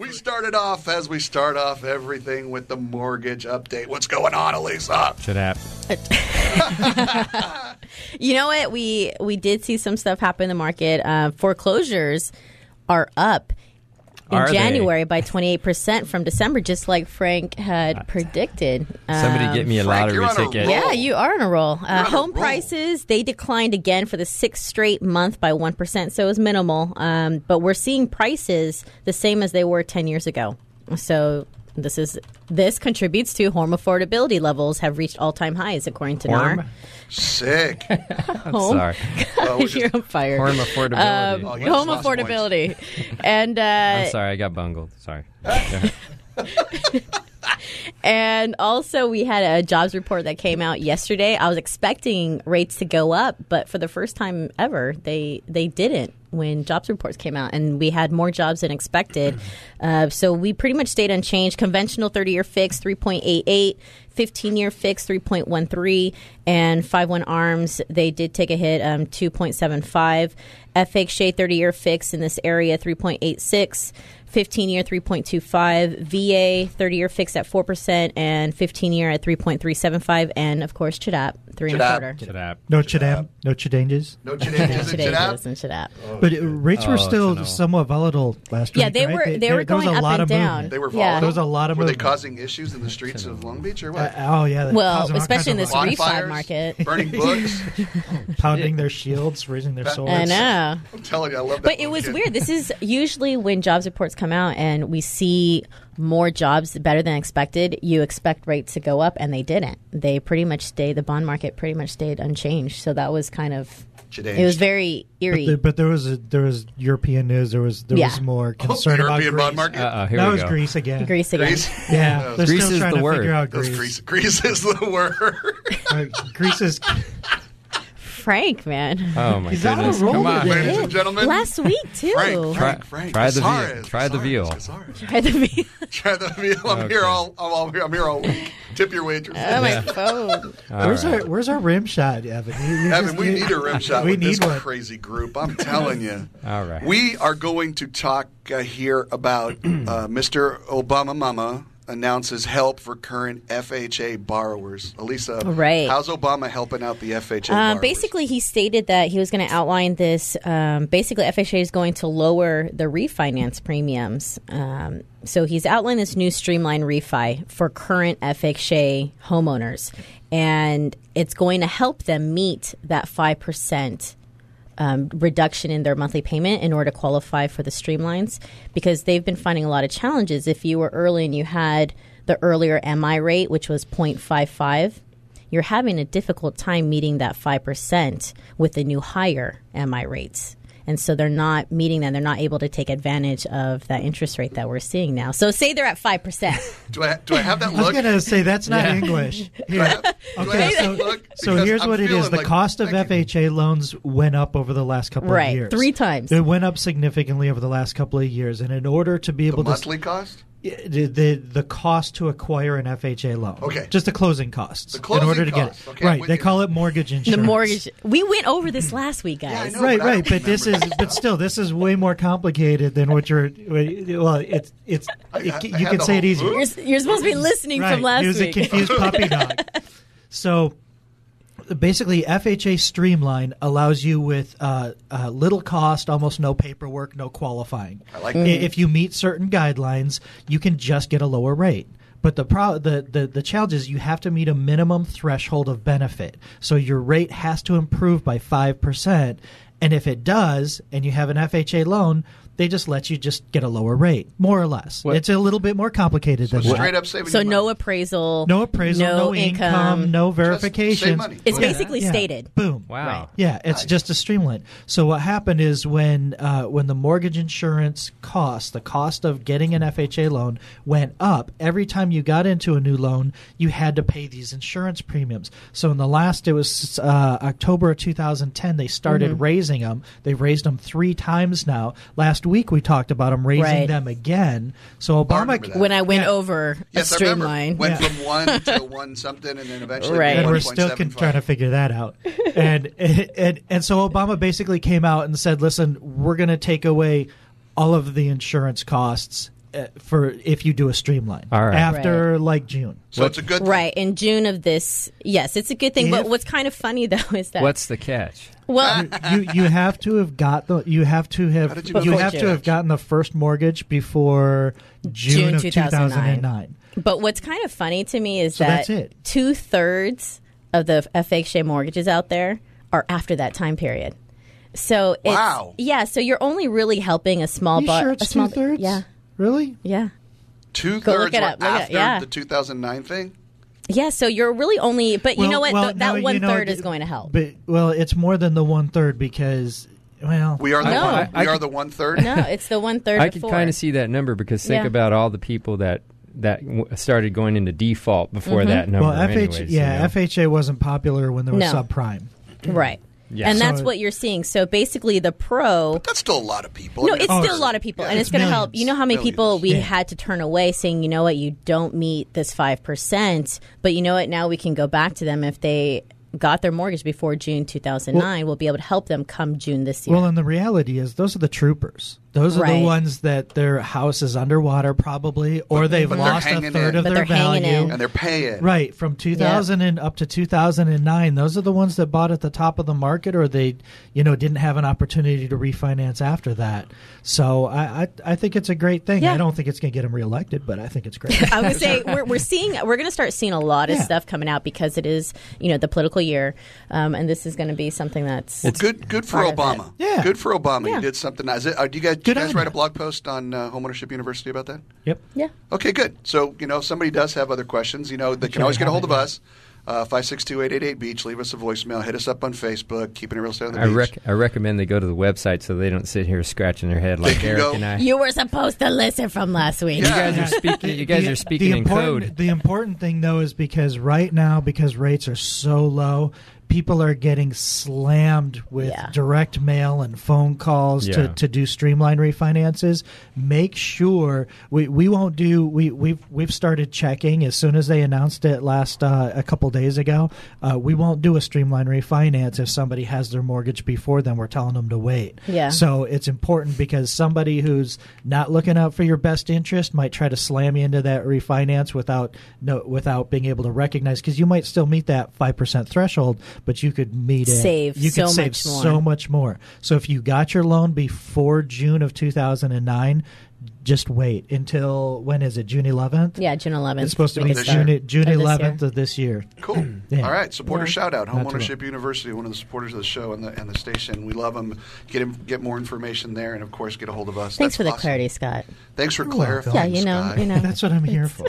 We started off as we start off everything with the mortgage update. What's going on, Alissa? Should happen. You know what? We did see some stuff happen in the market. Foreclosures are up in January by 28% from December, just like Frank had predicted. Somebody get me a Frank, lottery ticket. Yeah, you are on a roll. Home prices, they declined again for the sixth straight month by 1%, so it was minimal. But we're seeing prices the same as they were 10 years ago. So this contributes to home affordability levels have reached all-time highs, according to NAR. Sick. I'm sorry. You're on fire. Home affordability. Home affordability. And I'm sorry, I got bungled. Sorry. And also, we had a jobs report that came out yesterday. I was expecting rates to go up, but for the first time ever, they didn't when jobs reports came out, and we had more jobs than expected. So we pretty much stayed unchanged. Conventional 30-year fixed, 3.88. 15-year fixed, 3.13. And 5/1 ARMs, they did take a hit, 2.75. FHA 30-year fixed in this area, 3.86. 15-year 3.25, VA 30-year fixed at 4%, and 15-year at 3.375, and of course CHDAP 3.25. CHDAP. No CHDAP, no CHDANGES. No CHDANGES in CHDAP? But rates were still somewhat volatile last week. Yeah, they were going up and down. They were volatile? There was a lot of Were they movement. causing issues in the streets of Long Beach or what? Yeah. Well, especially in this refi Bonfires, market. burning books. Pounding their shields, raising their swords. I know. I'm telling you, I love that. But it was weird. This is usually when jobs reports come out and we see more jobs better than expected, you expect rates to go up, and they didn't. They pretty much stayed, the bond market pretty much stayed unchanged. So that was kind of, it was very eerie. But there was European news. There was more concern about European Greece. bond market. Here we go. Greece again. Greece again. Greece? Yeah, they're Greece still is trying the to word. figure out Those Greece. Greece is the word. Greece is. Frank, man. Oh my He's on a goodness! roll Come on, today. Ladies and gentlemen. Last week, too. Frank. Try the veal. Casares. Try the veal. Casares. Try the veal. Try the veal. I'm here all week. Tip your waitress. Oh, my phone. Where's our rim shot, Evan? Evan, we need a rim shot we with this need one. crazy group. I'm telling you. All right. We are going to talk here about Mr. Obama Mama announces help for current FHA borrowers. Alissa, Right. how's Obama helping out the FHA borrowers? Basically, he stated that he was going to outline this. Basically, FHA is going to lower the refinance premiums. So he's outlined this new Streamline Refi for current FHA homeowners. And it's going to help them meet that 5% reduction in their monthly payment in order to qualify for the streamlines, because they've been finding a lot of challenges. If you were early and you had the earlier MI rate, which was 0.55, you're having a difficult time meeting that 5% with the new higher MI rates. And so they're not meeting that. They're not able to take advantage of that interest rate that we're seeing now. So say they're at 5%. Do I have that I was look? going to say that's not English. Here. So here's what it is. The cost of FHA loans went up over the last couple of years. 3 times. It went up significantly over the last couple of years. And in order to be able The monthly cost? the cost to acquire an FHA loan. Okay. Just the closing costs. The closing in order to costs. get it. Okay, right. They call it mortgage insurance. The mortgage. We went over this last week, guys. Yeah, I know. Right, but I right, don't but but still, this is way more complicated than what you're. Well, you can say it easier. You're supposed to be listening from last He was week. a confused puppy dog. So basically, FHA Streamline allows you with little cost, almost no paperwork, no qualifying. I like If you meet certain guidelines, you can just get a lower rate. But the challenge is you have to meet a minimum threshold of benefit. So your rate has to improve by 5%. And if it does, and you have an FHA loan, they just let you just get a lower rate, more or less. What? It's a little bit more complicated than straight that. up saving So you no money. appraisal. No appraisal, no income, no Just verification. save money. It's Okay. basically stated. Boom. Wow. Right. Yeah, it's just a streamline. So what happened is when the mortgage insurance cost, the cost of getting an FHA loan went up, every time you got into a new loan, you had to pay these insurance premiums. So in the last, it was October of 2010, they started raising them. They've raised them 3 times now. Last week we talked about them raising Right. them again. So remember Obama, that. When I went over a Yes, I remember. streamline. Went from 1 to 1 something, and then eventually Right. and to we're still 1.75. trying to figure that out. And so Obama basically came out and said, listen, we're going to take away all of the insurance costs for if you do a streamline. All right. After like June. So it's a good thing. Right. In June of this, yes, it's a good thing. But what's kind of funny, though, is that... What's the catch? Well, you have to have got the have gotten the first mortgage before June of 2009. But what's kind of funny to me is So that that's it. 2/3 of the FHA mortgages out there are after that time period. So it's, Wow. Yeah, so you're only really helping a small You bar. sure it's 2/3? Yeah. Really? Yeah. 2/3 look it were up. Look it- after yeah. the 2009 thing? Yeah, so you're really only, but you know what? Well, that no, 1/3 is going to help. But it's more than the 1/3 because We are the No. we are the 1/3. No, it's the 1/3 I before. could kind of see that number because think Yeah. about all the people that started going into default before that number. well, FHA wasn't popular when there was No. subprime. Right. Yeah. And So that's what you're seeing. So basically the pro... That's still a lot of people. No, I mean, it's still a lot of people, and Yeah, it's going to help. millions. You know how many people we Millions. had to turn away saying, you know what, you don't meet this 5%, but you know what, now we can go back to them if they got their mortgage before June 2009. We'll be able to help them come June this year. Well, and the reality is those are the troopers. Those are Right. the ones that their house is underwater probably, or they've but they're lost a hanging third in. of But their they're hanging value. in. and they're paying. Right, from 2000 and up to 2009, those are the ones that bought at the top of the market, or they, didn't have an opportunity to refinance after that. So I think it's a great thing. Yeah. I don't think it's going to get them reelected, but I think it's great. I would say we're going to start seeing a lot of Yeah. stuff coming out because it is, the political year, and this is going to be something that's Well, good for part of Obama. it. Yeah. Good for Obama. Yeah. He did something. Do you guys, Good write on a you. blog post on Homeownership University about that? Yep. yeah. Okay, good. So, if somebody does have other questions, they can always get a hold of us. 562-888-BEACH. Leave us a voicemail. Hit us up on Facebook. Keeping it real estate on the beach. I recommend they go to the website so they don't sit here scratching their head like can Eric go- and I. You were supposed to listen from last week. Yeah. You guys are speaking in code. The important thing, though, is because right now, because rates are so low, people are getting slammed with direct mail and phone calls Yeah. to do streamline refinances. Make sure we won't do. We've started checking as soon as they announced it a couple days ago. We won't do a streamline refinance if somebody has their mortgage before them. We're telling them to wait. Yeah. So it's important because somebody who's not looking out for your best interest might try to slam you into that refinance without being able to recognize, because you might still meet that 5% threshold, but you could Save so much more. So if you got your loan before June of 2009, just wait until, when is it, June 11th? Yeah, June 11th. It's supposed to be This year. June Or this 11th of this year. Cool. Yeah. All right. Supporter shout out. Not too Homeownership University, one of the supporters of the show and the station. We love them. Get more information there, and of course, get a hold of us. Thanks That's for the awesome. clarity, Scott. Thanks for You're clarifying. welcome. Yeah, Scott. you know. That's what I'm here for.